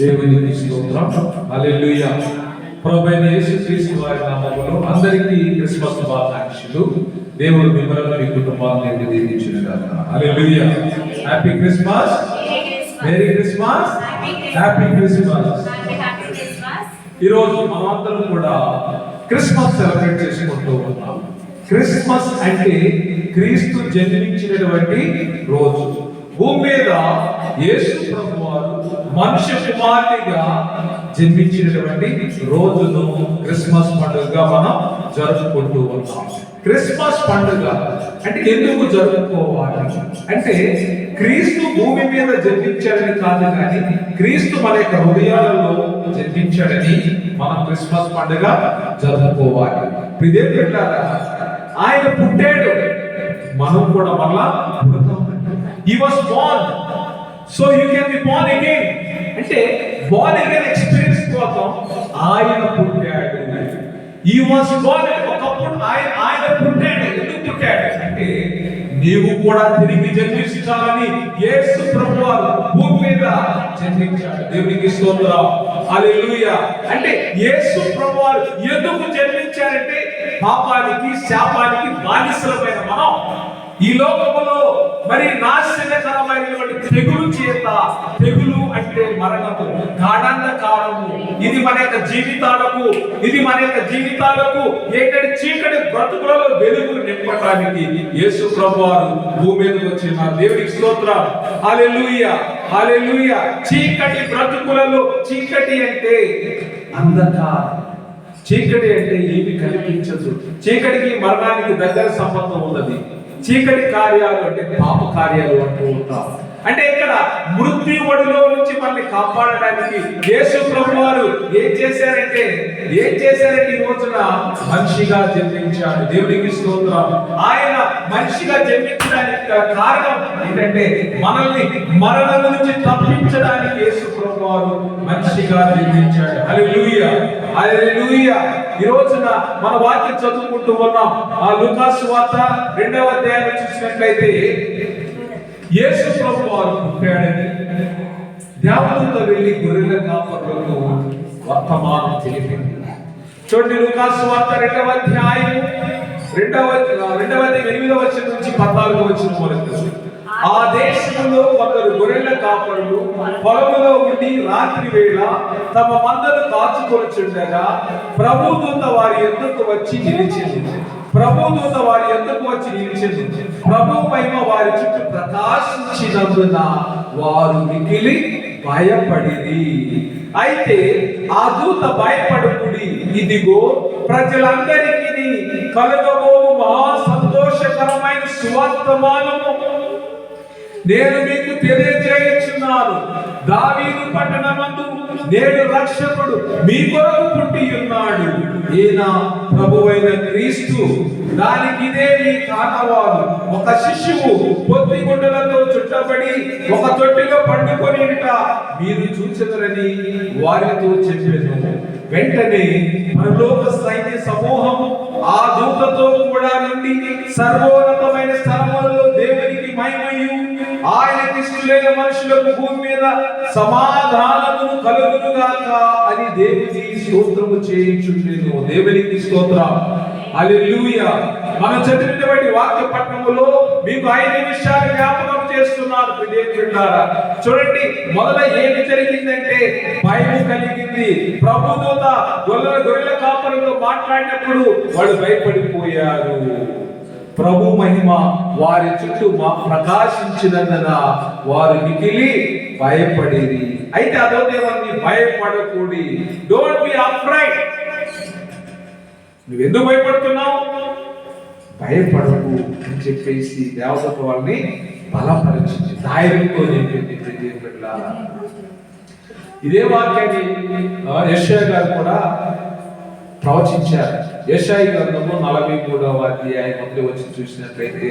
దేవునికి స్తోత్రం. హల్లెలూయా. ప్రభువైన యేసుక్రీస్తు వారి నామములో అందరికీ క్రిస్మస్ శుభాకాంక్షలు. దేవుడు మిమ్మల్ని మీ కుటుంబాన్ని దీవించునుగాక. హల్లెలూయా. Happy Christmas, merry Christmas, happy Christmas. ఈరోజు మనమందరం కూడా క్రిస్మస్ సెలబ్రేట్ చేసుకుంటూ ఉన్నాం. క్రిస్మస్ అంటే క్రీస్తు జన్మించినటువంటి రోజు. భూమి మీద యేసు ప్రభువారు మనుష్య కుమారునిగా జన్మించినటువంటి రోజును క్రిస్మస్ పండుగగా మనం జరుపుకుంటూ ఉన్నాం. క్రిస్మస్ పండుగ అంటే ఎందుకు జరుపుకోవాలి అంటే, క్రీస్తు భూమి మీద జన్మించాడని కాదు, కానీ క్రీస్తు మన యొక్క హృదయాలలో జన్మించాడని మనం క్రిస్మస్ పండుగ జరుపుకోవాలి. ఇదే పెట్టారా, ఆయన పుట్టాడు, మనం కూడా మళ్ళా పుడతాం. He was born, so you can be born again. అంటే born again ఎక్స్పీరియన్స్ కోసం ఆయన పుట్టాడు. He was born. ఒకప్పుడు ఆయన పుట్టాడు. ఎందుకు పుట్టాడు అంటే, నీవు కూడా తిరిగి జన్మించాలని యేసు ప్రభువారు భూమి మీద జన్మించాడు. దేవునికి స్తోత్రం. హల్లెలూయా. అంటే యేసు ప్రభువారు ఎందుకు జన్మించారంటే, పాపానికి శాపానికి బానిసలమైన మనం ఈ లోకములో మరి నాశనకరమైనటువంటి తెగులు చేత, తెగులు అంటే మరణము, గాఢాంధకారము, ఇది మన యొక్క జీవితాలకు ఏకటి చీకటి బ్రతుకులలో వెలుగు నింపడానికి యేసు ప్రభువారు భూమి మీదకి వచ్చిన. దేవునికి స్తోత్రం. హల్లెలూయా, హల్లెలూయా. చీకటి బ్రతుకులలో, చీకటి అంటే అంధకారం, చీకటి అంటే ఏమి కనిపించదు. చీకటికి మరణానికి దగ్గర సంబంధం ఉన్నది. చీకటి కార్యాలు అంటే పాప కార్యాలు అంటూ ఉంటాం. అంటే ఇక్కడ మృత్యు ఒడిలో నుంచి మనల్ని కాపాడడానికి యేసు ప్రభువారు ఏం చేశారంటే ఈ రోజున మనిషిగా జన్మించాడు. దేవునికి స్తోత్రం. ఆయన మనిషిగా జన్మించడానికి కారణం ఏంటంటే, మనల్ని మరణం నుంచి తప్పించడానికి యేసు ప్రభువారు మనిషిగా జన్మించాడు. హల్లెలూయా, హల్లెలూయా. ఈ రోజున మన వాక్యం చదువుకుంటూ ఉన్నాం. ఆ లూకా సువార్త 2వ అధ్యాయం చూసినట్లయితే, యేసు ప్రభువారు పుట్టాడని దేవదూత వెళ్ళి గొర్రెల కాపరులకు వర్తమానం తెలిపింది. చూడండి, లూకా సువార్త 2వ అధ్యాయం 8వ వచనం నుంచి 14వ వచనం వరకు. ఆ దేశంలో కొందరు గొర్రెల కాపరులు పొలములో ఉండి రాత్రి వేళ తమ మందను కాచుకొనుచుండగా ప్రభుదూత వారి యొద్దకు వచ్చి నిలిచింది. ప్రభు మహిమ వారి చుట్టూ ప్రకాశించినందున వారు మిగిలి భయపడిరి. అయితే ఆ దూత భయపడుకుడి, ఇదిగో ప్రజలందరికీ కలుగబోవు మహా సంతోషకరమైన సువర్తమానము నేను మీకు తెలియజేయుచున్నాను. దావీదు పట్టణమందు నేడు రక్షకుడు మీ కొరకు పుట్టి ఉన్నాడు. ఈయన ప్రభువైన క్రీస్తు. దానికి ఇదే మీ కానవాలు. ఒక శిశువు పొత్తి గుడ్డలతో చుట్టబడి ఒక తొట్టిలో పండుకొని మీరు చూచెదరని వారితో చెప్పెను. వెంటనే పరలోక సైన్య సమూహము ఆ దూతతో కూడా నుండి సర్వోన్నతమైన స్థలములలో దేవునికి మహిమయు ఆయనకి ఇష్టలైన మనుషులకు భూమి మీద సమాధానము కలుగునుగాక అని దేవునికి స్తోత్రము చేయించుండెను. దేవునికి స్తోత్రం. హల్లెలూయా. మనం చదివినటువంటి వాక్య పట్టణములో మీకు 5 విషయాలు జ్ఞాపకం చేస్తున్నారు. చూడండి, మొదట ఏమి జరిగిందంటే భయం కలిగింది. ప్రభుదూత గొర్రెల కాపరులతో మాట్లాడినప్పుడు వాళ్ళు భయపడిపోయారు. ప్రభు మహిమ వారి చుట్టూ ప్రకాశించినందున వారు మిగిలి భయపడేది. అయితే అదో దేవుని భయపడకూడి. Don't be afraid. నువ్వెందుకు భయపడుతున్నావు? భయపడకు అని చెప్పేసి దేవదూత వాళ్ళని బలపరిచింది, ధైర్యంతో చెప్పింది. ఇదే వాక్యాన్ని యెషయా గారు కూడా ప్రవచించారు. యెషయా గ్రంథము 43వ అధ్యాయం మొదటి వచ్చి చూసినట్లయితే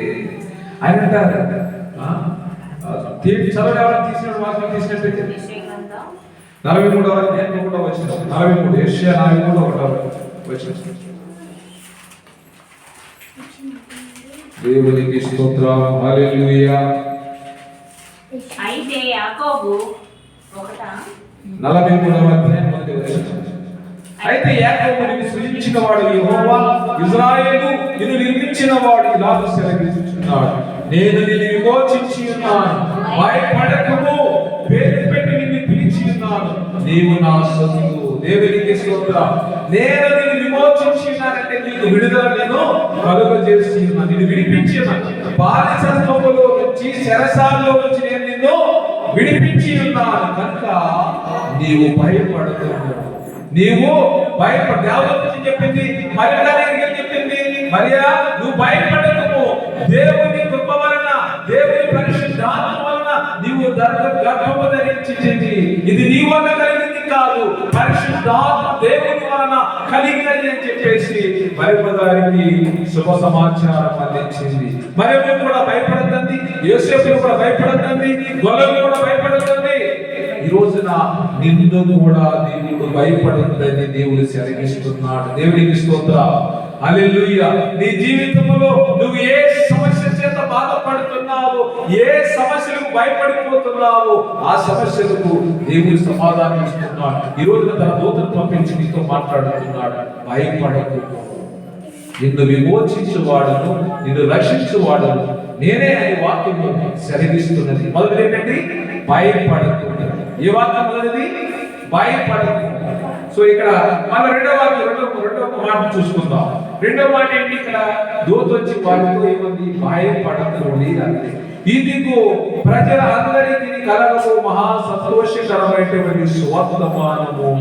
ఆయన అంటారు, చదవడం తీసిన వాక్యం తీసినట్లయితే 43వ అధ్యాయం 1వ వచనం, 43 యెషయా 43వ వచనం. దేవునికి స్తోత్రం. హల్లెలూయా. అయితే యాకోబు 43వ అధ్యాయం 1వ వచనం. అయితే యాకోబు నిన్ను సృజించిన వాడు యెహోవా, ఇశ్రాయేలు నిన్ను నిర్మించిన వాడు ఇలాగ సెలవిస్తున్నాడు, నేను నిన్ను విమోచించి ఉన్నాను, భయపడకుము, పేరు పెట్టి నిన్ను పిలిచి ఉన్నాను, నీవు నా సొత్తు. దేవునికి స్తోత్రం. నేను నిన్ను విమోచించి ఉన్నానంటే నీకు విడుదల నేను కలుగజేసి ఉన్నాను, నిన్ను విడిపించి ఉన్నాను. బానిసత్వములో నుంచి, చెరసాలలో నుంచి నేను నిన్ను విడిపించి ఉన్నాను కనుక నీవు భయపడతావు. నీవు భయపడ దేవుడు చెప్పింది, మరియా దగ్గరికి చెప్పింది, మరియా నువ్వు భయపడకు, దేవుని కృప వలన, దేవుని పరిశుద్ధాత్మ వలన నీవు గర్భము ధరించింది. ఇది నీ వల్ల కలిగింది కాదు, పరిశుద్ధాత్మ దేవుని వలన కలిగినది అని చెప్పేసి మరియకి శుభ సమాచారం అందించింది. మరియు కూడా భయపడద్దండి, యోసేపు కూడా భయపడద్దండి, గొల్లలు కూడా భయపడద్దండి. ఈ రోజున నిన్ను కూడా దేవుడు భయపడద్దని దేవుడు సెలవిస్తున్నాడు. దేవునికి స్తోత్రం. హల్లెలూయా. నీ జీవితంలో నువ్వు ఏ సమస్య చేత బాధపడుతున్నావు, ఏ సమస్యలకు భయపడిపోతున్నావు, ఆ సమస్యలకు దేవుడు సమాధానం ఇస్తున్నాడు. ఈ రోజున తన దూతను పంపించి నీతో మాట్లాడుతున్నాడు. భయపడకు, నిన్ను విమోచించువాడును, నిన్ను రక్షించువాడును నేనే అనే వాక్యము సెలవిస్తున్నది. మొదటి ఏంటంటే భయపడకు. ఏ వాక్యం మొదటిది? భయపడకు. సో ఇక్కడ మన రెండవ మాట చూసుకుందాం. రెండవ మాట ఏంటి? ఇక్కడ దూత వచ్చి వారితో ఏమంది? భయపడకండి అంతే. ఇదిగో ప్రజల అందరికీ కలగబో మహా సంతోషకరమైనటువంటి స్వర్తమానము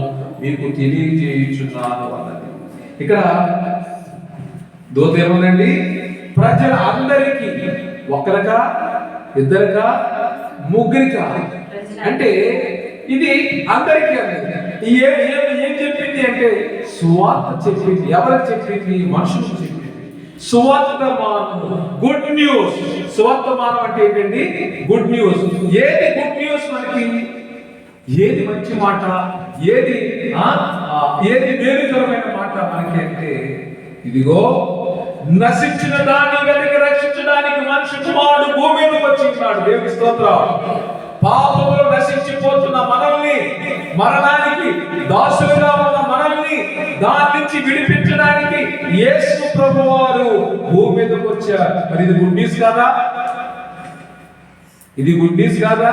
మీకు తెలియజేయుచున్నాను అన్నది. ఇక్కడ దూత ఏమనండి? ప్రజల అందరికీ, ఒక్కరికా, ఇద్దరికా, ముగ్గురికా అంటే ఇది అందరికీ అన్నది. ఏం చెప్పింది అంటే సువార్త చెప్పింది. ఎవరికి చెప్పింది? మనుషులకు చెప్పింది. సువర్తమానము, గుడ్ న్యూస్. సువర్తమానం అంటే ఏంటండి? Good news. ఏది గుడ్ న్యూస్ మనకి? ఏది మంచి మాట, ఏది మేలుకరమైన మాట మనకి అంటే, ఇదిగో నశించిన దాన్ని వెతికి రక్షించడానికి మనిషి కుమారుడు భూమి మీదకి వచ్చి ఉన్నాడు. దేవుని స్తోత్రం. పాపంలో నశించిపోతున్న మనల్ని, మరణానికి దాసులుగా ఉన్న మనల్ని దాని నుంచి విడిపించడానికి యేసు ప్రభువారు భూమి మీదకి వచ్చారు. మరి ఇది గుడ్ న్యూస్ కాదా? ఇది గుడ్ న్యూస్ కాదా?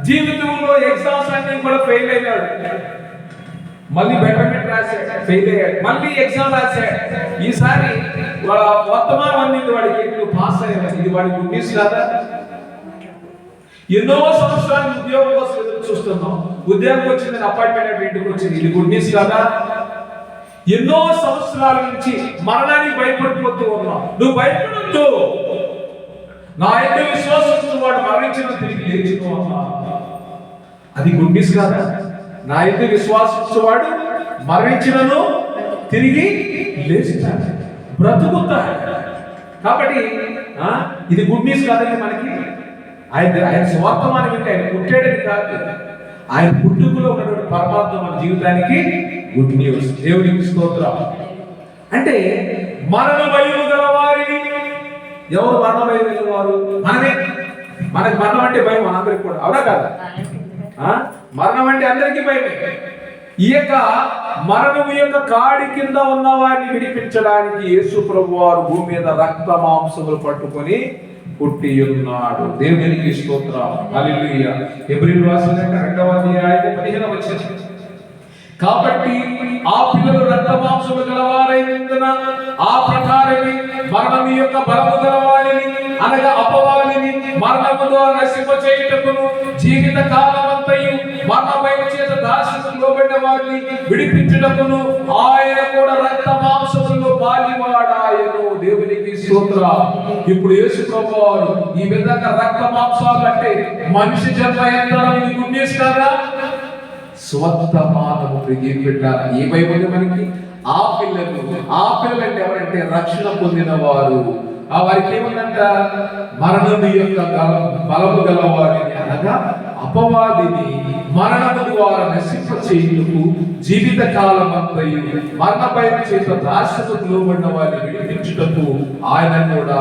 జీవితంలో ఎగ్జామ్స్ అన్ని కూడా ఫెయిల్ అయినాడు, మళ్ళీ బెటర్మెంట్ రాశాడు, ఫెయిల్ అయ్యాడు, మళ్ళీ ఎగ్జామ్ రాశాడు. ఈసారి వర్తమానం అందింది వాడికి, నువ్వు పాస్ అయ్యాడు. ఇది వాడికి గుడ్ న్యూస్ కాదా? ఎన్నో సంవత్సరాలు ఉద్యోగం కోసం ఎదురు చూస్తున్నాం, ఉద్యోగం వచ్చింది, అపాయింట్మెంట్ ఇంటికి వచ్చింది. ఇది గుడ్ న్యూస్ కాదా? ఎన్నో సంవత్సరాల నుంచి మరణానికి భయపడిపోతూ ఉన్నావు. నువ్వు భయపడద్దు, నా ఎందు విశ్వాసం వాడు మరణించిన తిరిగి లేచుకో అన్నా. అది గుడ్ న్యూస్ కాదా? నా ఎందు విశ్వాసించేవాడు మరణించినను తిరిగి లేచుతాడు, బ్రతుకుతాడు. కాబట్టి ఇది గుడ్ న్యూస్ కాదండి మనకి. ఆయన స్వార్థమానం అంటే ఆయన పుట్టాడని కాదు, ఆయన పుట్టుకలో ఉన్నటువంటి పరమాత్మ మన జీవితానికి గుడ్ న్యూస్. దేవునికి స్తోత్రం. అంటే మరణ భయము గల వారిని, ఎవరు మరణ భయం గల వారు? మనమే. మనకి మరణం అంటే భయం మనందరికి కూడా, అవునా కాదా? మరణం అంటే అందరికీ భయమే. ఈ యొక్క మరణము యొక్క కాడి కింద ఉన్న వారిని విడిపించడానికి యేసు ప్రభువారు భూమి మీద రక్త మాంసములు పట్టుకొని పుట్టి ఉన్నాడు. దేవునికి స్తోత్రం. హల్లెలూయా. హెబ్రీయులకు రాసిన 2వ అధ్యాయం 15వ వచనం. కాబట్టి ఆ పిల్లలు రక్త మాంసములు గలవారైనందున ఆ ప్రకారమే మరణము యొక్క బలము గలవారిని, అనగా అపవాదిని మరణము ద్వారా నశింపచేయుటకును, జీవిత కాలమంతయు మరణ భయం చేత దాస్యముకు లోబడిన వారిని విడిపించుటకును ఆయన కూడా రక్త మాంసములలో పాలివాడాయను. దేవునికి స్తోత్రం. ఇప్పుడు యేసు ప్రభువారు ఈ విధంగా రక్త మాంసాలు అంటే మనిషి జన్మ ఎత్తడం, ఇది గుడ్ న్యూస్ కాదా? స్వత్తమానము పెట్టారు. ఏ భయం ఉంది మనకి? ఆ పిల్లలు అంటే ఎవరంటే రక్షణ పొందిన వారు. ఆ వారికి ఏముందంట? మరణము యొక్క బలము గలవారిని, అనగా అపవాదిని మరణము ద్వారా నశింపచేయుటకు జీవిత కాలమంతయు మరణ భయం చేత దాస్యముకు లోబడిన వారిని విడిపించుటకు ఆయన కూడా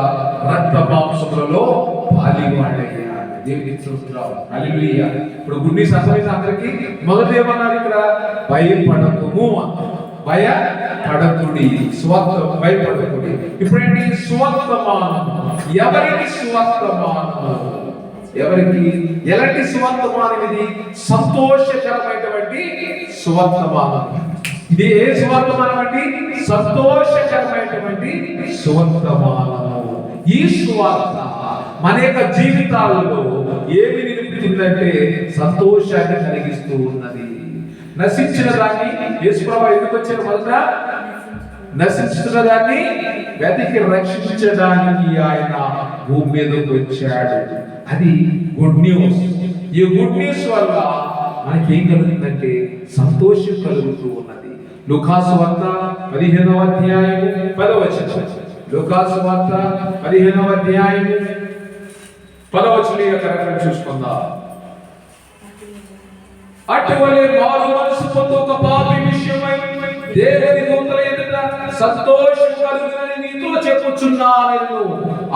రక్త మాంసములలో పాలివాడయ్యాడు. దేవునికి స్తోత్రం. హల్లెలూయా. ఇప్పుడు గుడ్ న్యూస్ అర్థమైంది అందరికీ. మొదటి ఏమన్నారు ఇక్కడ? భయపడకుము, భయపడకుడి, భయపడకుడి. ఇప్పుడేంటి? సువర్తమానం. ఎవరికి సువర్తమానము? ఎవరికి? ఎలాంటి సువర్తమానం ఇది? సంతోషకరమైనటువంటి సువర్తమానం. ఇది ఏ సువర్తమానం అండి? సంతోషకరమైనటువంటి సువర్తమానము. ఈ సువార్త మన యొక్క జీవితాలలో ఏమి నిలుపుతుందంటే సంతోషాన్ని కలిగిస్తూ ఉన్నది. నశించిన దాన్ని యేసుప్రభువు ఎందుకు వచ్చారు? మొదట నశించిన దాన్ని వెతికి రక్షించడానికి ఆయన భూమి మీదకి వచ్చాడు. అది గుడ్ న్యూస్. ఈ గుడ్ న్యూస్ వల్ల మనకి ఏం కలుగుతుందంటే సంతోషం కలుగుతూ ఉన్నది. లూకాసు వార్త 15వ అధ్యాయం 10వ వచనం. లూకాసు వార్త 15వ అధ్యాయం 10వ వచనం యొక్క రెఫరెన్స్ చూసుకుందాం. అటువలే మారు మనసు పొందు ఒక పాపి విషయమై దేవుని దూతల ఎదుట సంతోషం కలుగునని నీతో చెప్పుచున్నాను.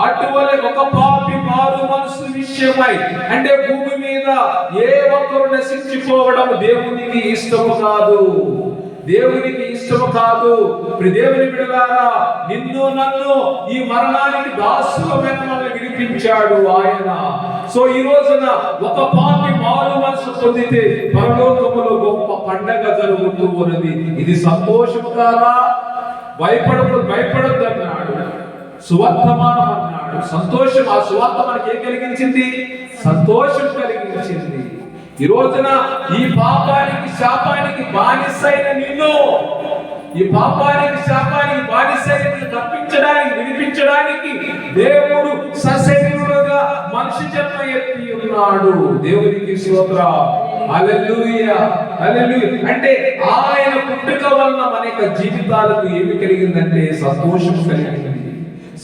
అటువలే ఒక పాపి మారు మనసు విషయమై, అంటే భూమి మీద ఏ ఒక్కరు నశించిపోవడం దేవునికి ఇష్టము కాదు. దేవునికి ఇష్టము కాదు. దేవుని బిడ్డలారా, నిన్ను నన్ను ఈ మరణానికి దాసులమైన మనల్ని విడిపించాడు ఆయన. సో ఈ రోజున ఒక పాపి మారు మనసు పొందితే పరలోకములో గొప్ప పండగ జరుగుతూ ఉన్నది. ఇది సంతోషము కాదా? భయపడొద్దు అన్నాడు. సువర్తమానం అన్నాడు. సంతోషం. ఆ సువార్త మనకి ఏం కలిగించింది? సంతోషం కలిగించింది. ఈ రోజున ఈ పాపానికి శాపానికి బానిసైన నిన్ను, ఈ పాపానికి శాపానికి బానిసైన తప్పించడానికి, విడిపించడానికి దేవుడు సశరీరుడుగా మనిషి జన్మ ఎత్తి ఉన్నాడు. దేవునికి స్తోత్రం. హల్లెలూయా, హల్లెలూయా. అంటే ఆయన పుట్టుక వలన మన యొక్క జీవితాలకు ఏమి కలిగిందంటే సంతోషం కలిగింది.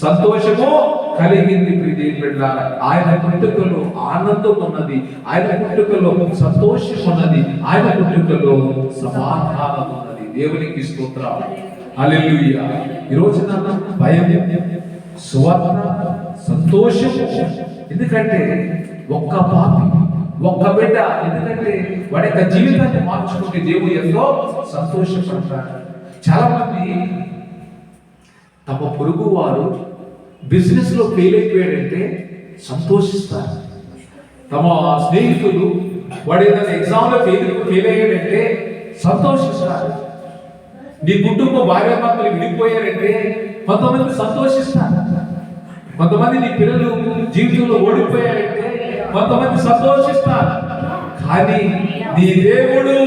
సంతోషము కలిగింది. ప్రియదేవులారా, ఆయన పుట్టుకలో ఆనందం ఉన్నది, ఆయన పుట్టుకలో సంతోషం ఉన్నది, ఆయన పుట్టుకలో సమాధానం ఉన్నది. దేవునికి స్తోత్రం. హల్లెలూయా. ఈ రోజున భయం, సువార్త, సంతోషం. ఎందుకంటే ఒక్క పాపి, ఒక్క బిడ్డ, ఎందుకంటే వాడి యొక్క జీవితాన్ని మార్చుకుంటే దేవుడు ఎంతో సంతోషపడతాడు. చాలా మంది తమ పొరుగు వారు బిజినెస్ లో ఫెయిల్ అయిపోయాడంటే సంతోషిస్తారు. తమ స్నేహితులు వాడు ఏదైనా ఎగ్జామ్ లో ఫెయిల్ అయ్యాడంటే సంతోషిస్తారు. నీ కుటుంబ భార్యాభర్తలు విడిపోయారంటే కొంతమంది సంతోషిస్తారు. కొంతమంది నీ పిల్లలు జీవితంలో ఓడిపోయారంటే కొంతమంది సంతోషిస్తారు. కానీ నీ దేవుడు,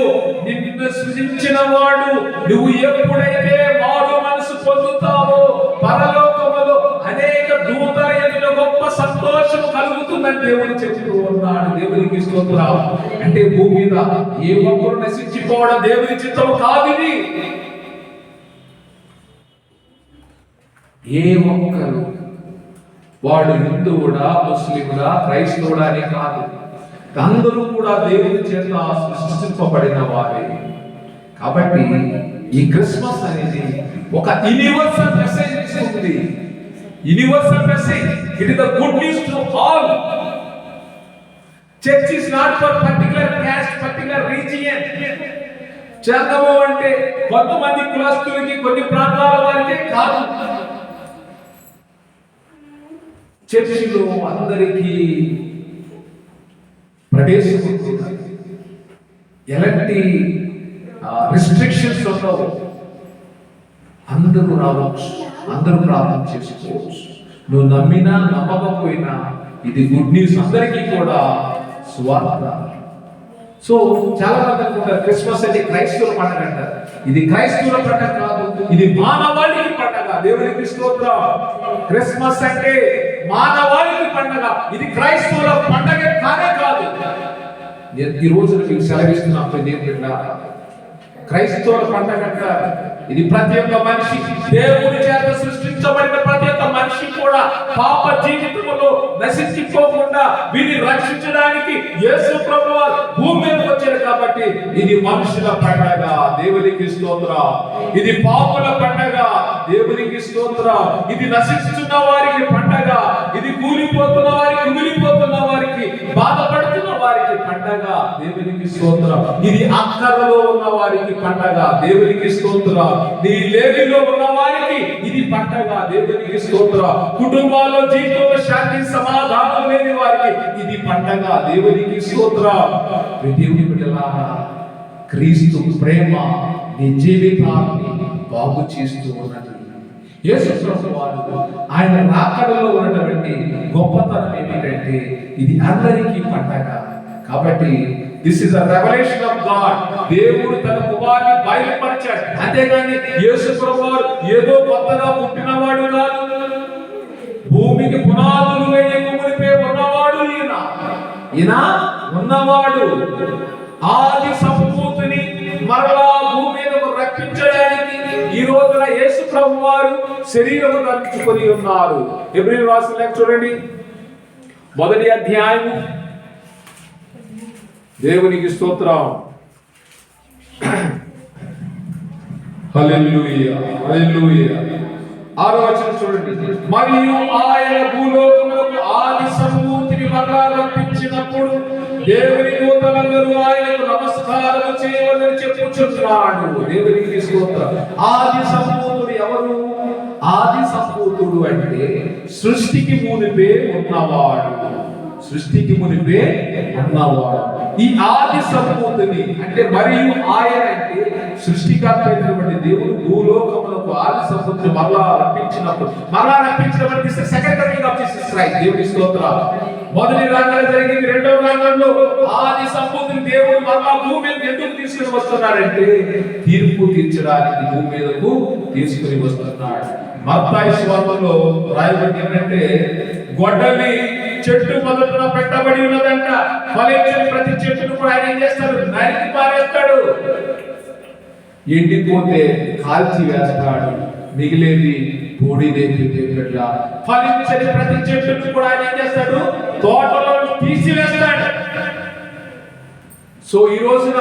నిన్ను సృజించిన వాడు, నువ్వు ఎప్పుడైతే మారు మనసు పొందుతావో పరలోకములో అనేక దూతల ఎదుట గొప్ప సంతోషం కలుగుతుందని దేవుడు చెప్తూ ఉన్నాడు. దేవునికి స్తోత్రం. అంటే భూమి మీద ఏ ఒక్కరు నశించిపోవడం దేవుని చిత్తం కాదు. ఇది ఏ ఒక్కరు, వాడు హిందువుడా, ముస్లిండా, క్రైస్తవుడా అని కాదు, అందరూ కూడా దేవుని చేత సృష్టింపబడిన వారే. కాబట్టి ఈ క్రిస్మస్ అనేది ఒక యూనివర్సల్ మెసేజ్ ఇస్తుంది. Universal message. It is the good news to all. Church is not for particular caste, particular region. చందము అంటే కొంతమంది కులస్తులకి, కొన్ని ప్రాంతాల వారికే కాదు. చర్చిలో అందరికీ ప్రవేశం ఉంటుంది. ఎలాంటి రిస్ట్రిక్షన్స్ ఉండవు. అందరూ రావచ్చు, అందరూ ప్రార్థన చేసుకోవచ్చు. నువ్వు నమ్మినా నమ్మకపోయినా ఇది గుడ్ న్యూస్. అందరికీ కూడా సువార్త. సో చాలా మంది అనుకుంటారు క్రిస్మస్ అంటే క్రైస్తవుల పండుగ అంటారు. ఇది క్రైస్తవుల పండుగ కాదు, ఇది మానవాళికి పండుగ. దేవునికి స్తోత్రం. క్రిస్మస్ అంటే మానవాళికి పండుగ. ఇది క్రైస్తవుల పండుగ కానే కాదు. ఈ రోజున మీకు సెలవిస్తున్నాం. క్రైస్తవుల పండుగ అంటారు. ఇది ప్రతి ఒక్క మనిషి, దేవుని చేత సృష్టించబడిన ప్రతి ఒక్క మనిషి కూడా పాప జీవితంలో నశించిపోకుండా వీరిని రక్షించడానికి యేసు ప్రభువు భూమి మీదకి వచ్చాడు. కాబట్టి ఇది మనుషుల పండగ. దేవునికి స్తోత్రం. ఇది పాపుల పండగ. దేవునికి స్తోత్రం. ఇది నశించుతున్న వారికి పండగ. ఇది కూలిపోతున్న వారికి, కుమిలిపోతున్న వారికి, బాధపడుతున్న వారికి పండగ. దేవునికి స్తోత్రం. ఇది అక్కరలో ఉన్న వారికి పండగ. దేవునికి స్తోత్రం. నీ లేమిలో ఉన్న వారికి ఇది పండగ. దేవునికి స్తోత్రం. కుటుంబాల్లో జీవితంలో శాంతి సమాధానం లేని వారికి ఇది పండగ. దేవునికి స్తోత్రం. దేవుని బిడ్డలారా, క్రీస్తు ప్రేమ నీ జీవితాన్ని బాగు చేస్తూ ఉన్నది. యేసు ప్రభువారు ఆయన రాకడలో ఉన్నటువంటి గొప్పతనం ఏమిటంటే ఇది అందరికీ పండగ. కాబట్టి this is a revolution of God. దేవుడు తన కుమారుని బయలుపరిచాడు. అంతేగాని యేసు ప్రభువారు ఏదో కొత్తగా పుట్టినవాడు కాదు. భూమికి పునాదులు వేయక మునిపే ఉన్నవాడు ఈయన ఉన్నవాడు. ఆది సంపూర్తిని మరలా భూమి మీదకు రప్పించడానికి ఈ రోజున యేసు ప్రభువారు శరీరము ధరించుకొని ఉన్నారు. హెబ్రీయులకు రాసిన లేఖ చూడండి, 1వ అధ్యాయం. దేవునికి స్తోత్రం. హల్లెలూయా, హల్లెలూయా. 6వ వచనం చూడండి. మరియు ఆయన భూలోకములకు ఆది సంపూర్తిని మరలా రప్పించినప్పుడు దేవుని దూతలందరూ ఆయనకు నమస్కారం చేయవలని చెప్పుచున్నాడు. దేవునికి స్తోత్రం. ఆది సంపూర్ణుడు ఎవరు? ఆది సంపూర్ణుడు అంటే సృష్టికి మునిపే ఉన్నవాడు. సృష్టికి మునిపే ఉన్నవాడు. ఈ ఆది సంపూర్ణుని అంటే మరియు ఆయన అంటే సృష్టికర్త అయినటువంటి దేవుడు భూలోకములకు ఆది సంపూర్ణుని మరలా రప్పించినప్పుడు second coming of Jesus Christ. దేవుని స్తోత్రం. మొదటి రాకడ జరిగింది. రెండవ రాకడలో ఆది సంపూర్ణుని దేవుడు మరలా భూమి మీదకు ఎందుకు తీసుకుని వస్తున్నాడంటే తీర్పు తీర్చడానికి భూమి మీదకు తీసుకుని వస్తున్నాడు. మత్తయి సువార్తలో రాయబడి ఏంటంటే గొడ్డలి చెట్టు మొదలున పెట్టబడి ఉన్నదంట. ఫలించని ప్రతి చెట్టును కూడా ఆయన ఏం చేస్తాడు? నరికి పారేస్తాడు. ఎండిపోతే కాల్చి వేస్తాడు. మిగిలేది బూడిదే. ఫలించని ప్రతి చెట్టును కూడా ఆయన ఏం చేస్తాడు? తోటలో తీసివేస్తాడు. సో ఈ రోజున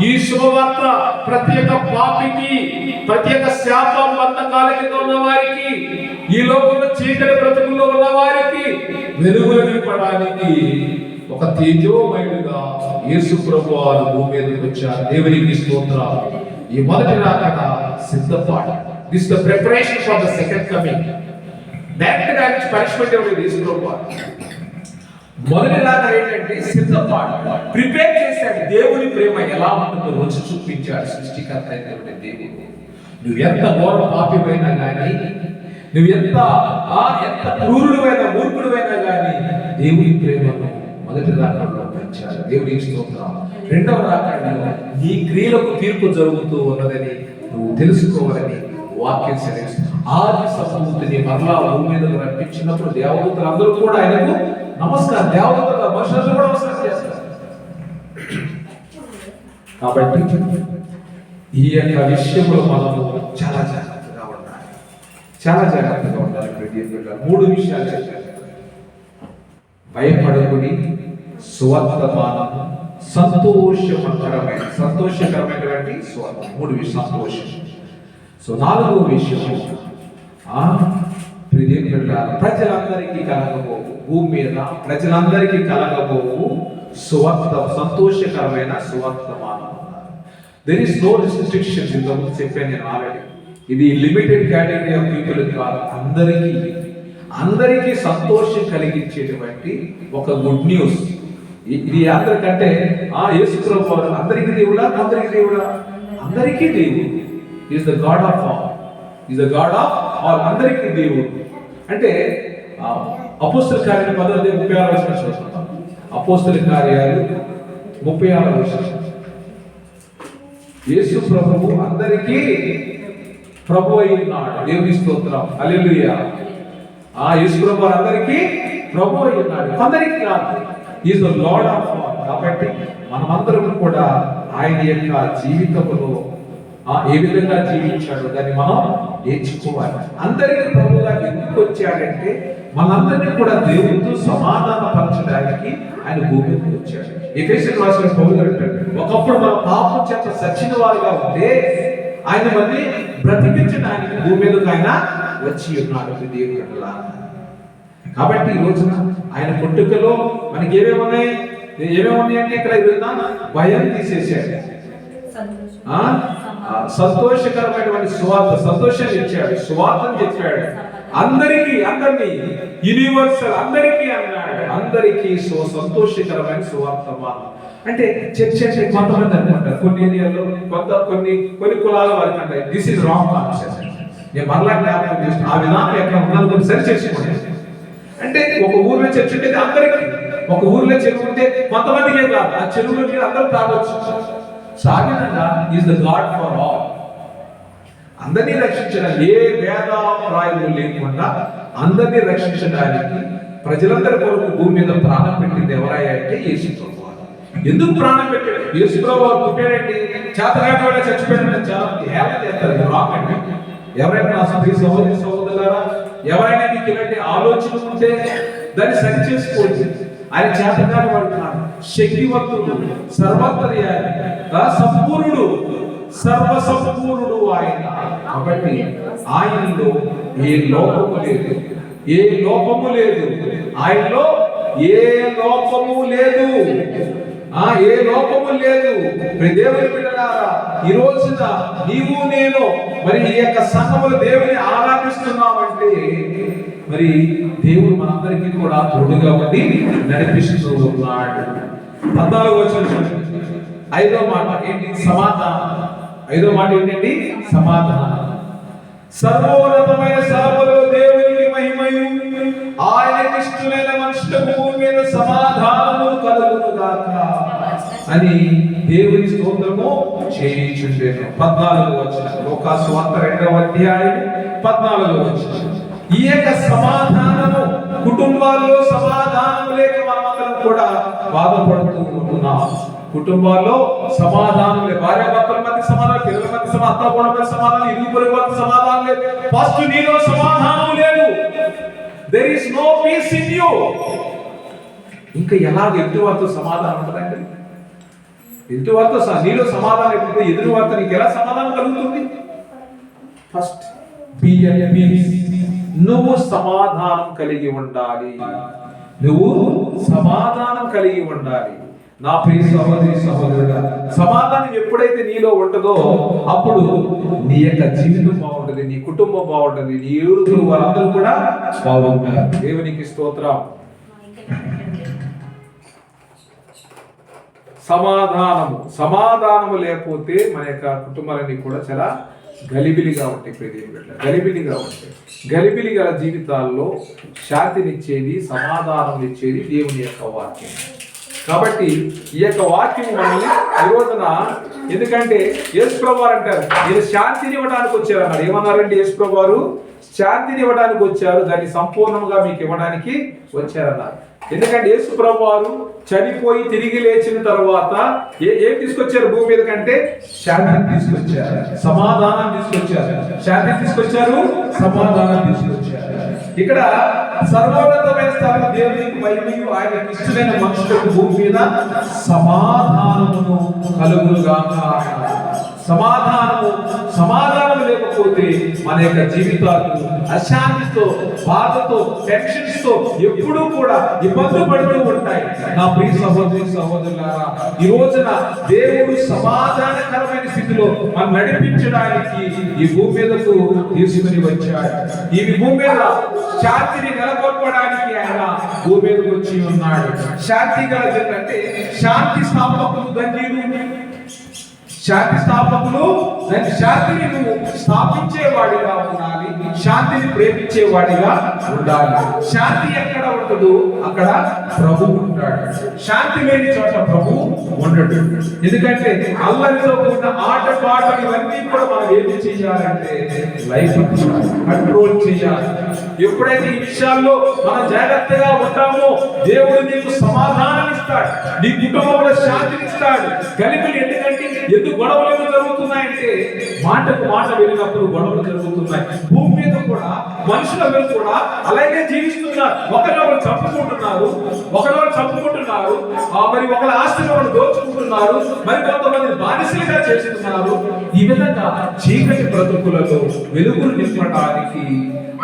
ఈ శుభవార్త ప్రత్యేక పాపికి, ప్రత్యేక శాపం బంధకాల కింద ఉన్న వారికి, ఈ లోకంలో చీకటి బ్రతుకుల్లో ఉన్న వారికి వెలుగులు నింపడానికి ఒక తేజోమయుడుగా యేసు ప్రభువారు భూమి మీదకి వచ్చారు. దేవునికి స్తోత్రం. ఈ మొదటి రాకడ సిద్ధపాటు. This the preparation for the second coming. Direct గా పనిష్మెంట్ ఎవరు? యేసు ప్రభువారు. మొదటి రాకడ ఏంటంటే సిద్ధపాటు, ప్రిపేర్ చేశాడు. దేవుని ప్రేమ ఎలా ఉంటుందో రుచి చూపించాడు సృష్టికర్త అయినటువంటి దేవుడు. నువ్వు ఎంత ఘోర పాపివైనా కానీ, నువ్వు ఎంత క్రూరుడువైనా మూర్ఖుడువైనా కానీ దేవుని ప్రేమను మొదటి రాకడలో పెంచాడు. దేవునికి స్తోత్రం. రెండవ రాకడలో నీ క్రియలకు తీర్పు జరుగుతూ ఉన్నదని నువ్వు తెలుసుకోవాలని వాక్యం సెలవిస్తుంది. ఆది సంపూర్తిని మరలా భూమి మీదకు రప్పించినప్పుడు దేవదూతలు అందరూ కూడా ఆయనకు నమస్కారం, దేవదూతలు మనుషులు కూడా నమస్కారం చేస్తారు. కాబట్టి ఈ యొక్క విషయంలో మనము చాలా జాగ్రత్తగా ఉండాలి. చాలా జాగ్రత్తగా ఉండాలి. 3 విషయాలు చెప్పారు. భయపడకుడి, సువర్తమానం, సంతోషకరమైనటువంటి సువార్త. 3 విషయాలు. సంతోషం. సో 4వ విషయం ప్రజలందరికీ కలగబోవు, భూమి మీద ప్రజలందరికీ కలగబోవు సువార్త, సంతోషకరమైన సువర్తమానం. There is no restrictions. ఇంతకుముందు చెప్పాను నేను ఆల్రెడీ. ఇది లిమిటెడ్ కేటగిరీ ఆఫ్ పీపుల్ కాదు. అందరికీ సంతోషం కలిగించేటువంటి ఒక గుడ్ న్యూస్. ఇది అందరికంటే యేసు ప్రభువు అందరికీ దేవుడా, అందరికీ దేవుడు. Is the God of all. అందరికీ దేవుడు. అంటే అపోస్తల కార్యాలు 36వ వచనం చూస్తాం. అపోస్తల కార్యాలు 36వ వచనం. యేసు ప్రభువు అందరికీ ప్రభు అయి ఉన్నాడు. దేవుని స్తోత్రం. హల్లెలూయా. యేసు ప్రభువు అందరికీ ప్రభు అయి ఉన్నాడు, అందరికీ కాదు. Is the lord of all. కాబట్టి మనమందరం కూడా ఆయన యొక్క జీవితంలో ఏ విధంగా జీవించాడు దాన్ని మనం నేర్చుకోవాలి. అందరికీ ప్రభువుగా ఎందుకు వచ్చాడంటే మనందరినీ కూడా దేవుడితో సమాధానపరచడానికి ఆయన భూమికి వచ్చాడు. ఎఫెసీయులకు రాసిన పౌలు అంటాడు, ఒకప్పుడు మన పాపం చేత సచ్చిన వారుగా ఉంటే ఆయన మళ్ళీ బ్రతికించడానికి భూమి మీదకి ఆయన వచ్చి ఉన్నాడు. దేవుడు కాబట్టి ఈ రోజున ఆయన పుట్టుకలో మనకి ఏమేమి ఉన్నాయంటే ఇక్కడ భయం తీసేసాడు, సంతోషకరమైనటువంటి సువార్త, సంతోషాన్ని ఇచ్చాడు, సువార్తను చెప్పాడు. అందరినీ యూనివర్సల్ అందరికీ అన్నాడు, అందరికీ సంతోషకరమైన సువార్త. అంటే చర్చ అంటే కొంతమంది అనుకుంటారు, కొన్ని ఏరియాలో కొన్ని కులాల వారికి అంటారు దిస్ ఇస్ రాంగ్ కాన్సెప్ట్. నేను మరలా జ్ఞాపకం చేస్తాను, ఆ విధానం ఎక్కడ ఉన్నది కొన్ని సరి చేసుకోండి. అంటే ఒక ఊర్లో చర్చ ఉంటే అందరికీ, ఒక ఊర్లో చెరువు ఉంటే కొంతమందికే కాదు, ఆ చెరువులో మీరు అందరూ తాగొచ్చు. సాగినంగా is the God for all, అందరినీ రక్షించడానికి, ఏ భేదాభిప్రాయాలు లేకుండా అందరినీ రక్షించడానికి ప్రజలందరి కొరకు భూమి మీద ప్రాణం పెట్టింది ఎవరయ్యా అంటే యేసు ప్రభువు. ఎందుకు ప్రాణం పెట్టాడు? యేసు ప్రభువు పుట్టాడండి, చేతగాటి వాళ్ళ చచ్చిపోయాడని చాలా హేళన చేస్తారు. రాంగ్ అండి. ఎవరైనా నా స్త్రీ సహోదరి సహోదరులారా, ఎవరైనా మీకు ఇలాంటి ఆలోచనలు ఉంటే దాన్ని సరి చేసుకోండి. ఆయన చేతగాని వాడు కాదు, శక్తివంతుడు, సర్వత్రయామి, సంపూర్ణుడు, సర్వసంపూర్ణుడు ఆయన. కాబట్టి ఆయనలో ఏ లోపము లేదు, ఏ లోపము లేదు, ఆయనలో ఏ లోపము లేదు, ఏ లోపము లేదు. దేవుని బిడ్డలారా, ఈ రోజున నీవు నేను మరి ఈ యొక్క సంఘములో దేవుని ఆరాధిస్తున్నామంటే మరి దేవుడు మనందరికీ కూడా తోడుగా ఉండి నడిపిస్తూ ఉన్నాడు. 14వ వచనం, 5వ మాట ఏంటి? సమాధానం. 5వ మాట ఏంటండి? సమాధానం. సర్వోన్నతమైన స్థలములో దేవునికి మహిమయు, ఆయనకి ఇష్టమైన మనుషులకు భూమి మీద సమాధానము కలుగును గాక అని దేవుని స్తోత్రము చేయుచుండెను. 14వ వచనం, లూకాసు వార్త 2వ అధ్యాయం 14వ వచనం. ఈ యొక్క సమాధానము, కుటుంబాల్లో సమాధానం లేక మనమందరం కూడా బాధపడుతూ ఉంటున్నాం. కుటుంబాల్లో సమాధానం లేదు, భార్యాభర్తల మధ్య సమాధానం, పిల్లల మధ్య సమాధానం, అత్తకోడల మధ్య సమాధానం, ఇరుగు పొరుగు మధ్య సమాధానం లేదు. ఫస్ట్ నీలో సమాధానం లేదు. There is no peace in you. ఇంకా ఎలా ఎదుటివారితో సమాధానం ఉంటుందండి? ఎదుటివారితో నీలో సమాధానం ఎప్పుడు, ఎదుటివారితో నీకు ఎలా సమాధానం కలుగుతుంది? First be at peace. నువ్వు సమాధానం కలిగి ఉండాలి, నువ్వు సమాధానం కలిగి ఉండాలి. నా ప్రియ సహోదరి సహోదరుడా, సమాధానం ఎప్పుడైతే నీలో ఉంటుందో అప్పుడు నీ యొక్క జీవితం బాగుంటుంది, నీ కుటుంబం బాగుంటుంది, నీ ఊరు వాళ్ళందరూ కూడా బాగుంటారు. దేవునికి స్తోత్రం. సమాధానము లేకపోతే మన యొక్క కుటుంబాలన్నీ కూడా చాలా గలిబిలిగా ఉంటాయి. గలిబిలిగా ఉంటాయి. గలిబిలి గల జీవితాల్లో శాంతినిచ్చేది, సమాధానం ఇచ్చేది దేవుని యొక్క వాక్యం. కాబట్టి ఈ యొక్క వాక్యం మనల్ని ఈ రోజున, ఎందుకంటే యేసు ప్రభువు అంటారు నేను శాంతిని ఇవ్వడానికి వచ్చారు అన్నారు. ఏమన్నారండి? యేసు ప్రభువు శాంతిని ఇవ్వడానికి వచ్చారు, దాన్ని సంపూర్ణంగా మీకు ఇవ్వడానికి వచ్చారన్నారు. ఎందుకంటే యేసు ప్రభువు చనిపోయి తిరిగి లేచిన తర్వాత ఏం తీసుకొచ్చారు భూమి మీద కంటే? శాంతిని తీసుకొచ్చారు, సమాధానం తీసుకొచ్చారు. శాంతిని తీసుకొచ్చారు, సమాధానం తీసుకొచ్చారు. ఇక్కడ సర్వోన్నతమైన స్థలం దేవునికి మహిమయు, ఆయనకి ఇష్టమైన మనుషులకు భూమి మీద సమాధానమును కలుగునుగాక. సమాధానం లేకపోతే మన యొక్క జీవితాలు అశాంతితో, బాధతో, టెన్షన్స్ తో ఎప్పుడూ కూడా ఇబ్బందులు పడుతూ ఉంటాయి. నా ప్రియ సహోదరి సహోదరులారా, ఈ రోజున దేవుడు సమాధానకరమైన స్థితిలో మనం నడిపించడానికి ఈ భూమి మీదకు తీసుకుని వచ్చాడు. ఈ భూమి మీద శాంతిని నెలకొల్పడానికి ఆయన భూమి మీదకు వచ్చి ఉన్నాడు. శాంతి గల అంటే శాంతి స్థాపకులు ధన్యులు. శాంతి స్థాపకులు, దాని శాంతిని నువ్వు స్థాపించేవాడిగా ఉండాలి, శాంతిని ప్రేమించేవాడిగా ఉండాలి. శాంతి ఎక్కడ ఉండదు అక్కడ ప్రభు ఉంటాడు. శాంతి లేని చోట ప్రభు ఉండడు. ఎందుకంటే అల్లరితో కూడిన ఆట పాటలు ఇవన్నీ కూడా మనం ఏమి చేయాలంటే లైఫ్ కంట్రోల్ చేయాలి. ఎప్పుడైతే ఈ విషయాల్లో మనం జాగ్రత్తగా ఉంటామో దేవుడు నీకు సమాధానం ఇస్తాడు, నీ కుటుంబంలో శాంతిని ఇస్తాడు. గలిబిలి ఎందుకు గొడవలు జరుగుతున్నాయంటే మాటకు మాట వెళ్ళినప్పుడు గొడవలు జరుగుతున్నాయి. భూమి మీద కూడా మనుషులందరూ కూడా అలాగే జీవిస్తున్నారు. ఒకరినొకరు చంపుకుంటున్నారు, మరి ఒకరి ఆస్తిని ఒకరు దోచుకుంటున్నారు, మరి కొంతమంది బానిసలుగా చేస్తున్నారు. ఈ విధంగా చీకటి బ్రతుకులలో వెలుగులు నింపడానికి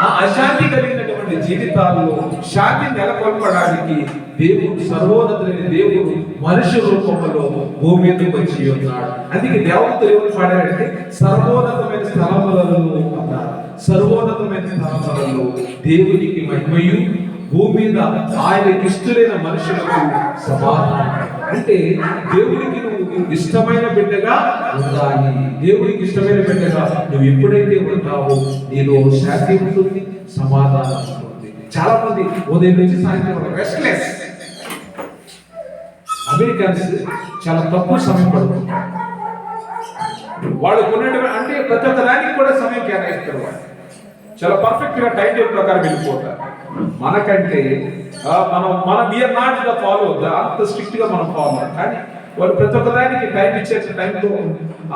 ఆ అశాంతి కలిగినటువంటి జీవితాల్లో శాంతి నెలకొల్పడానికి దేవుడు, సర్వోన్నతులైన దేవుడు మనుష్య రూపంలో భూమి మీదకి వచ్చి ఉన్నాడు. అందుకే దేవతలు ఎవరు పాడారంటే సర్వోన్నతమైన స్థలములలో అన్నారు. సర్వోన్నతమైన స్థలములలో దేవునికి మహిమయు, భూమి మీద ఆయనకి ఇష్టమైన మనుషులకు సమాధానం. అంటే దేవుడికి నువ్వు ఇష్టమైన బిడ్డగా ఉండాలి. దేవుడికి ఇష్టమైన బిడ్డగా నువ్వు ఎప్పుడైతే ఉంటావో నీలో శాంతి ఉంటుంది, సమాధానం ఉంటుంది. చాలా మంది ఉదయం నుంచి సాయంత్రం రెస్ట్లెస్. అమెరికన్స్ చాలా తక్కువ సమయం పడుతుంటారు. వాళ్ళు కొనేటువంటి అంటే ప్రతి ఒక్క దానికి కూడా సమయం కేటాయిస్తారు. వాళ్ళు చాలా పర్ఫెక్ట్ గా టైం టేబుల్ ప్రకారం వెళ్ళిపోతారు. మనకంటే మనం వీఆర్ నాట్ ద ఫాలో, అంత స్ట్రిక్ట్ గా మనం ఫాలో. కానీ వాళ్ళు ప్రతి ఒక్క దానికి టైం ఇచ్చే టైంలో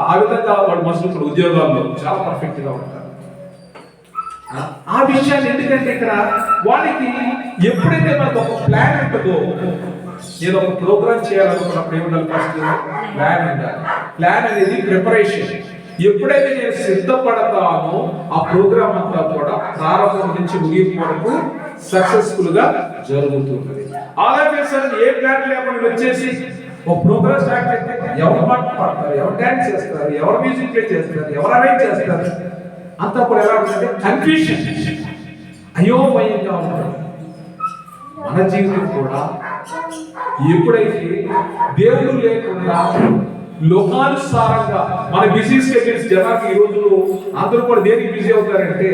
ఆ విధంగా వాళ్ళు మనుషులు ఉద్యోగాల్లో చాలా పర్ఫెక్ట్ గా ఉంటారు. ఆ విషయాన్ని ఎందుకంటే ఇక్కడ వాళ్ళకి ఎప్పుడైతే మనకు ఒక ప్లాన్ ఉంటుందో, నేను ఒక ప్రోగ్రామ్ చేయాలనుకున్నప్పుడు ఏముండాలి? ఫస్ట్ ప్లాన్ ఉండాలి. ప్లాన్ అనేది ప్రిపరేషన్. ఎప్పుడైతే నేను సిద్ధపడతానో ఆ ప్రోగ్రామ్ అంతా కూడా ప్రారంభం నుంచి ముగింపు వరకు సక్సెస్ఫుల్ గా జరుగుతుంది. ఆలోచించాలని ఏ ప్లాన్ లేకుండా వచ్చేసి ఒక ప్రోగ్రామ్ స్టార్ట్ చేస్తే ఎవరు పాట పాడతారు, ఎవరు డాన్స్ చేస్తారు, ఎవరు మ్యూజిక్ ప్లే చేస్తారు, ఎవరు అరేంజ్ చేస్తారు, అంతా కూడా ఎలా ఉంటుందంటే కన్ఫ్యూషన్, అయోమయంగా ఉంటుంది. మన జీవితం కూడా ఎప్పుడైతే దేవుడు లేకుండా లోకానుసారంగా మన బిజీ స్కెడ్యూల్స్, జనానికి ఈ రోజులు అందరూ కూడా దేనికి బిజీ అవుతారంటే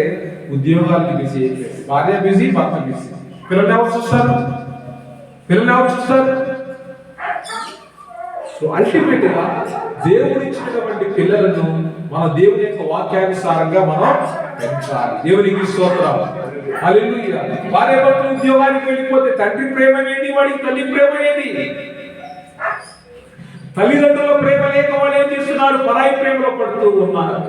ఉద్యోగాలకి బిజీ అయిపోయారు. భార్య బిజీ, భర్త బిజీ, పిల్లలు ఎవరు చూస్తారు? సో అల్టిమేట్ గా దేవుడు ఇచ్చినటువంటి పిల్లలను మన దేవుని యొక్క వాక్యానుసారంగా మనం పెంచాలి. దేవునికి స్తోత్రం. హల్లెలూయా. భార్య భర్తలు ఉద్యోగానికి వెళ్ళిపోతే తండ్రి ప్రేమ ఏది, వాడికి తల్లి ప్రేమ ఏది? తల్లిదండ్రుల ప్రేమ లేక వాళ్ళు ఏం చేస్తున్నారు? పరాయి ప్రేమలో పడుతూ ఉన్నారు.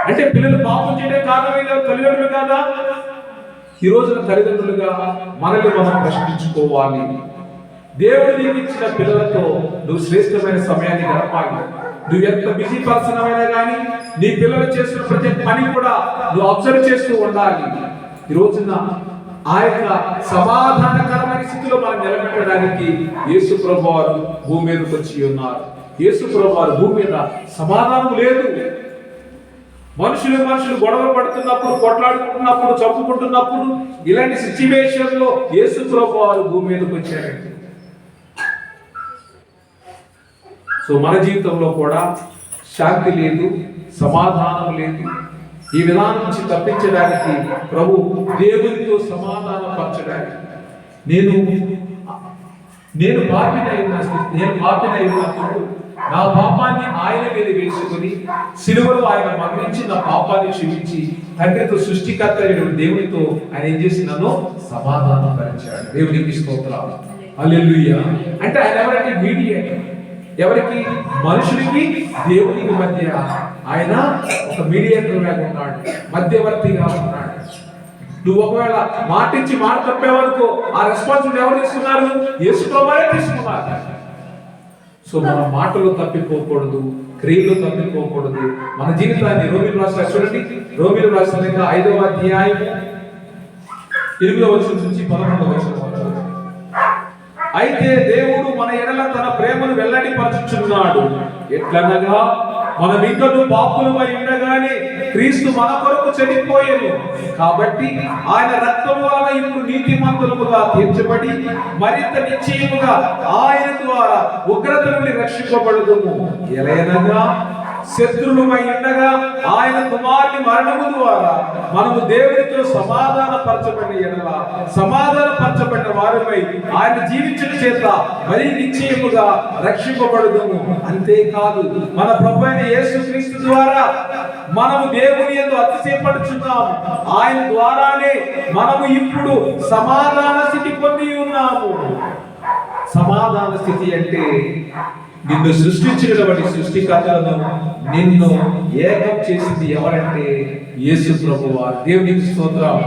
అంటే పిల్లలు పాపం చేయడం కారణమైన తల్లిదండ్రులు కాదా? ఈ రోజున తల్లిదండ్రులుగా మనల్ని మనం ప్రశ్నించుకోవాలి. దేవుడు నీకు ఇచ్చిన పిల్లలతో నువ్వు శ్రేష్టమైన సమయాన్ని గడపాలి. నువ్వు ఎంత బిజీ పర్సన్ అయినా కానీ నీ పిల్లలు చేస్తున్న ప్రతి పని కూడా నువ్వు అబ్జర్వ్ చేస్తూ ఉండాలి. ఈ రోజున ఆ యొక్క సమాధానకరమైన స్థితిలో మనం నిలబెట్టడానికి యేసు ప్రభువారు భూమి మీదకి వచ్చి ఉన్నారు. యేసు ప్రభువారు భూమి మీద సమాధానం లేదు. మనుషులు గొడవ పడుతున్నప్పుడు, కొట్లాడుకుంటున్నప్పుడు, చంపుకుంటున్నప్పుడు, ఇలాంటి సిచ్యువేషన్ లో యేసు ప్రభువారు భూమి మీదకి వచ్చారండి. సో మన జీవితంలో కూడా శాంతి లేదు, సమాధానం లేదు. ఈ విధానం నుంచి తప్పించడానికి ప్రభు దేవునితో సమాధానం పరచడానికి నేను పాపినైనప్పుడు నా పాపాన్ని ఆయన మీద వేసుకుని సిలువలో ఆయన మరణించి నా పాపాన్ని క్షమించి తండ్రితో సృష్టికర్త దేవునితో ఆయన ఏం చేసి నన్ను సమాధానం పరిచాడు. దేవునికి స్తోత్రాలు. హల్లెలూయా. అంటే ఆయన ఎవరంటే మీడియేటర్. ఎవరికి? మనుషులకి దేవునికి మధ్య ఆయన ఒక మీడియేటర్ లాగా ఉన్నాడు, మధ్యవర్తిగా ఉన్నాడు. నువ్వు ఒకవేళ మాటించి మాట తప్పేవరకు ఆ రెస్పాన్సిబిలిటీ ఎవరు తీసుకున్నారు? యేసు ప్రభువే తీసుకున్నారు. సో మన మాటలు తప్పిపోకూడదు, క్రియలు తప్పిపోకూడదు. మన జీవితాన్ని రోమిలు రాసిన చూడండి, రోమిలు రాసిన 5వ అధ్యాయం 8వ వచనం నుంచి 11వ వచనం. అయితే దేవుడు మన ఎడల తన ప్రేమను వెల్లడిపరచుచున్నాడు. ఎట్లనగా మనం ఇంకను పాపులమై ఉండగానే క్రీస్తు మన కొరకు చనిపోయెను. కాబట్టి ఆయన రక్తము వలన ఇప్పుడు నీతిమంతులముగా తీర్చబడి మరింత నిశ్చయముగా ఆయన ద్వారా ఉగ్రత నుండి రక్షింపబడుదుము. ఎలయనగా శత్రువులమై ఉండగా ఆయన కుమారుని మరణము ద్వారా మనము దేవునితో సమాధానపరచబడిన ఎడల సమాధానపరచబడిన వారిపై ఆయన జీవించిన చేత మరీ నిశ్చయముగా రక్షింపబడుదుము. అంతేకాదు మన ప్రభువైన యేసుక్రీస్తు ద్వారా మనము దేవుని యందు అతిశయపడుచున్నాము. ఆయన ద్వారానే మనము ఇప్పుడు సమాధాన స్థితి పొంది ఉన్నాము. సమాధాన స్థితి అంటే నిన్ను సృష్టించినటువంటి సృష్టికర్తలను నిన్ను ఏకం చేసింది ఎవరంటే యేసు ప్రభువారు. దేవునికి స్తోత్రం.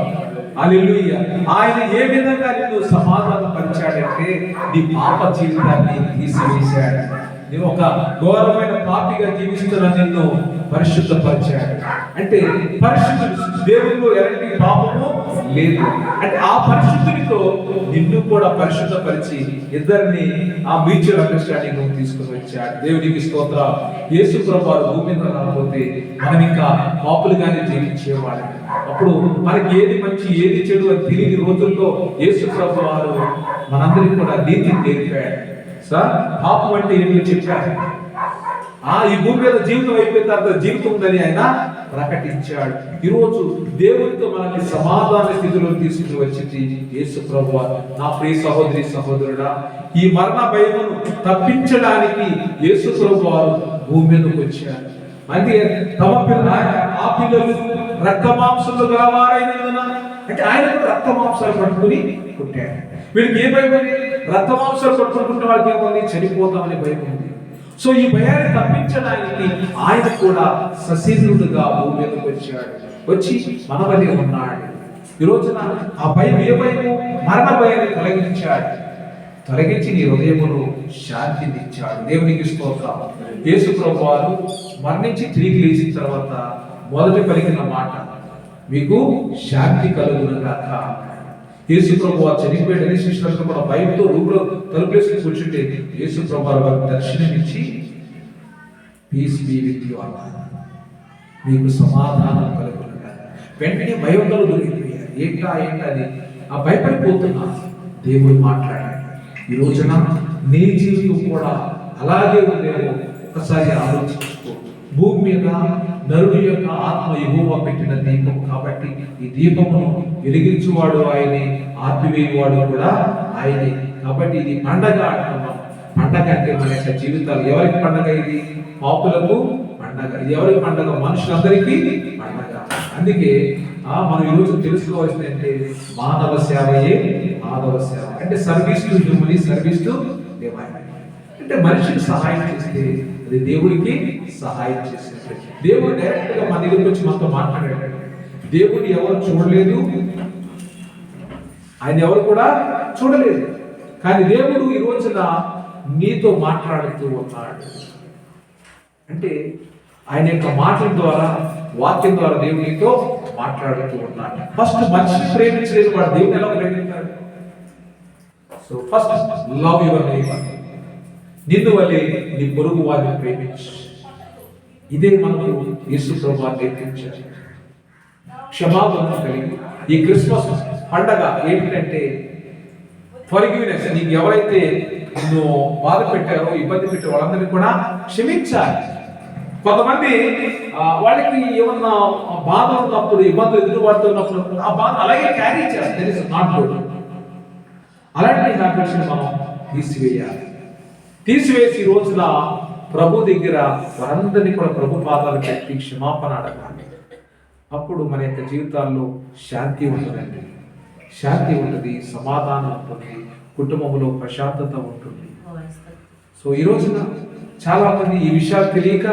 హల్లెలూయా. ఆయన ఏ విధంగా నిన్ను సమాధాన పరిచాడంటే నీ పాప జీవితాన్ని తీసివేశాడు. నువ్వు ఒక ఘోరమైన పాపిగా జీవిస్తున్న నిన్ను పరిశుద్ధపరిచాడు. అంటే పరిశుద్ధుడు, దేవుడు ఎలాంటి పాపము లేదు. అంటే ఆ పరిశుద్ధునితో నిన్ను కూడా పరిశుద్ధపరిచి ఇద్దరిని ఆ మ్యూచువల్ అండర్స్టాండింగ్ తీసుకుని వచ్చాడు. దేవునికి స్తోత్రం. యేసు ప్రభువారు భూమి మీద రాకపోతే మనం ఇంకా పాపులుగానే జీవించేవాడు. అప్పుడు మనకి ఏది మంచి ఏది చెడు అని తెలియని రోజుల్లో యేసు ప్రభువారు మనందరికీ కూడా నీతిని నేర్పాడు. సార్ పాపం అంటే ఏమి చెప్పాడు. ఈ భూమి మీద జీవితం అయిపోయిన తర్వాత జీవితం ఉందని ఆయన ప్రకటించాడు. ఈరోజు దేవుడితో మనల్ని సమాధాన స్థితిలో తీసుకుని వచ్చింది యేసు ప్రభువారు. నా ప్రియ సహోదరి సహోదరుడా, ఈ మరణ భయమును తప్పించడానికి యేసు ప్రభువారు భూమి మీదకి వచ్చాడు. అంటే తమ పిల్లలు రక్త మాంసంలో గలవారైనందున, అంటే ఆయన రక్త మాంసాలు పట్టుకుని పుట్టాడు. వీడికి ఏ భయం ఉంది? రక్త మాంసాలు పట్టుకుంటున్న వాళ్ళకి ఏముంది? చనిపోతామని భయం ఉంది. సో ఈ భయాన్ని తప్పించడానికి ఆయన కూడా సశరీరుడుగా భూమి మీదకి వచ్చాడు. వచ్చి మన వలె ఉన్నాడు. ఈ రోజున ఆ భయం, ఏ భయము? మరణ భయాన్ని తొలగించి నీ హృదయమును శాంతినిచ్చాడు. దేవునికి స్తోత్రం. యేసు ప్రభువారు మరణించి తిరిగి లేచిన తర్వాత మొదట పలికిన మాట, మీకు శాంతి కలుగునుగాక. యేసు ప్రభువారు చనిపోయాడని శిష్యులకు కూడా భయంతో రూపులో తలుపేసుకుని కూర్చుంటే యేసు ప్రభువారు వారికి దర్శనమిచ్చి పీస్ బీ విత్ యు అన్నారు. మీకు సమాధానం కలుగునుగాక. వెంటనే భయంలో దొరికిపోయారు. ఏంటది? ఆ భయపడిపోతున్నా దేవుడు మాట్లాడాడు. ఈ రోజున నీ జీవితం కూడా అలాగే ఉండేమో ఒకసారి ఆలోచించుకో. భూమి మీద నరుడి యొక్క ఆత్మ యెహోవా పెట్టిన దీపం కాబట్టి ఈ దీపమును వెలిగించువాడు ఆయనే, ఆర్పివేయువాడు కూడా ఆయనే. కాబట్టి ఇది పండగ అంటున్నాం. పండగ అంటే మన యొక్క జీవితాలు. ఎవరికి పండగ? ఇది పాపులకు పండగ. ఇది ఎవరికి పండగ? మనుషులందరికీ పండగ. అందుకే మనం ఈరోజు తెలుసుకోవాల్సింది అంటే మానవ సేవయే మాధవ సేవ. అంటే service to humanity, service to divine. అంటే మనిషికి సహాయం చేస్తే అది దేవుడికి సహాయం చేసేది. దేవుడు డైరెక్ట్ గా మన దగ్గరికి వచ్చి మనతో మాట్లాడాడు. దేవుడు ఎవరు చూడలేదు, ఆయన ఎవరు కూడా చూడలేదు. కానీ దేవుడు ఈ రోజున నీతో మాట్లాడుతూ ఉన్నాడు. అంటే ఆయన యొక్క మాటల ద్వారా, వాక్యం ద్వారా దేవుడు నీతో మాట్లాడుతూ ఉన్నాడు. ఫస్ట్ మనిషిని ప్రేమించలేదు వాడు దేవుడు ఎలా ప్రేమించాడు? So first love your neighbour. నిన్ను వల్లే నీ పొరుగు వారిని ప్రేమించు. ఇదే మనకు యేసు ప్రభువు నేర్పించారు. క్షమాపణ కలిగి ఈ క్రిస్మస్ పండగ ఏంటంటే ఫర్గివ్నెస్. నీకు ఎవరైతే నిన్ను బాధ పెట్టారో, ఇబ్బంది పెట్టారో వాళ్ళందరినీ కూడా క్షమించాలి. కొంతమంది వాళ్ళకి ఏమన్నా బాధ ఉన్నప్పుడు, ఇబ్బందులు ఎదురుపడుతున్నప్పుడు ఆ బాధ అలాగే క్యారీ చేస్తారు. Not good. అలాంటి హ్యాబిట్స్ని మనం తీసివేసి ఈ రోజున ప్రభు దగ్గర వారందరినీ కూడా ప్రభు పాదాలు పెట్టి క్షమాపణ అడగాలి. అప్పుడు మన యొక్క జీవితాల్లో శాంతి ఉంటుందండి. శాంతి ఉంటుంది, సమాధానం ఉంటుంది, కుటుంబంలో ప్రశాంతత ఉంటుంది. సో ఈ రోజున చాలా మంది ఈ విషయాలు తెలియక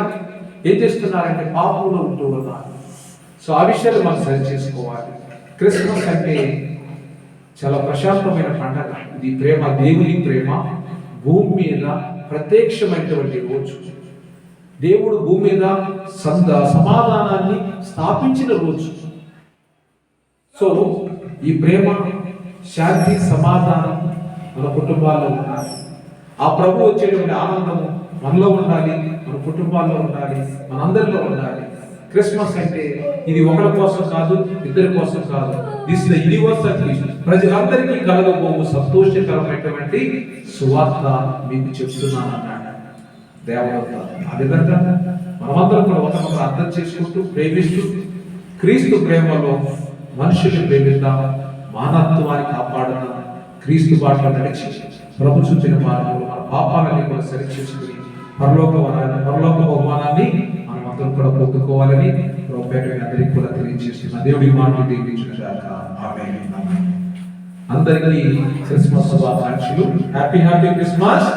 ఏం చేస్తున్నారంటే పాపంలో ఉంటూ ఉన్నారు. సో ఆ విషయాలు మనం సరి చేసుకోవాలి. క్రిస్మస్ అంటే చాలా ప్రశాంతమైన పండగ. ఇది ప్రేమ, దేవుని ప్రేమ భూమి మీద ప్రత్యక్షమైనటువంటి రోజు. దేవుడు భూమి మీద సమాధానాన్ని స్థాపించిన రోజు. సో ఈ ప్రేమ, శాంతి, సమాధానం మన కుటుంబాల్లో ఉండాలి. ఆ ప్రభు వచ్చేటువంటి ఆనందము మనలో ఉండాలి, మన కుటుంబాల్లో ఉండాలి, మనందరిలో ఉండాలి. క్రిస్మస్ అంటే ఇది ఒకరి కోసం కాదు, ఇద్దరి కోసం కాదు. దిస్ ఇస్ ద యూనివర్సల్ విషయం. ప్రజలందరికీ కలగబోవు సంతోషకరమైనటువంటి సువార్త మీకు చెప్తున్నాను అన్నాడు దేవదూత. ఆ విధంగా మనమందరం కూడా ఒకరినొకరు అర్థం చేసుకుంటూ, ప్రేమిస్తూ, క్రీస్తు ప్రేమలో మనుషుల్ని ప్రేమిద్దాం, మానవత్వాన్ని కాపాడుదాం, క్రీస్తు బాటలో నడిచి ప్రభు చూపిన మార్గంలో మన పాపాలని కూడా సరిచేసుకుని పరలోక బహుమానాన్ని మనం అందరం కూడా పొందుకోవాలని అందరికీ కూడా తెలియజేస్తున్న దేవుడి మాటలు దీవించుగాక. ఆమేన్. అందరికీ క్రిస్మస్ శుభాకాంక్షలు. Happy Christmas.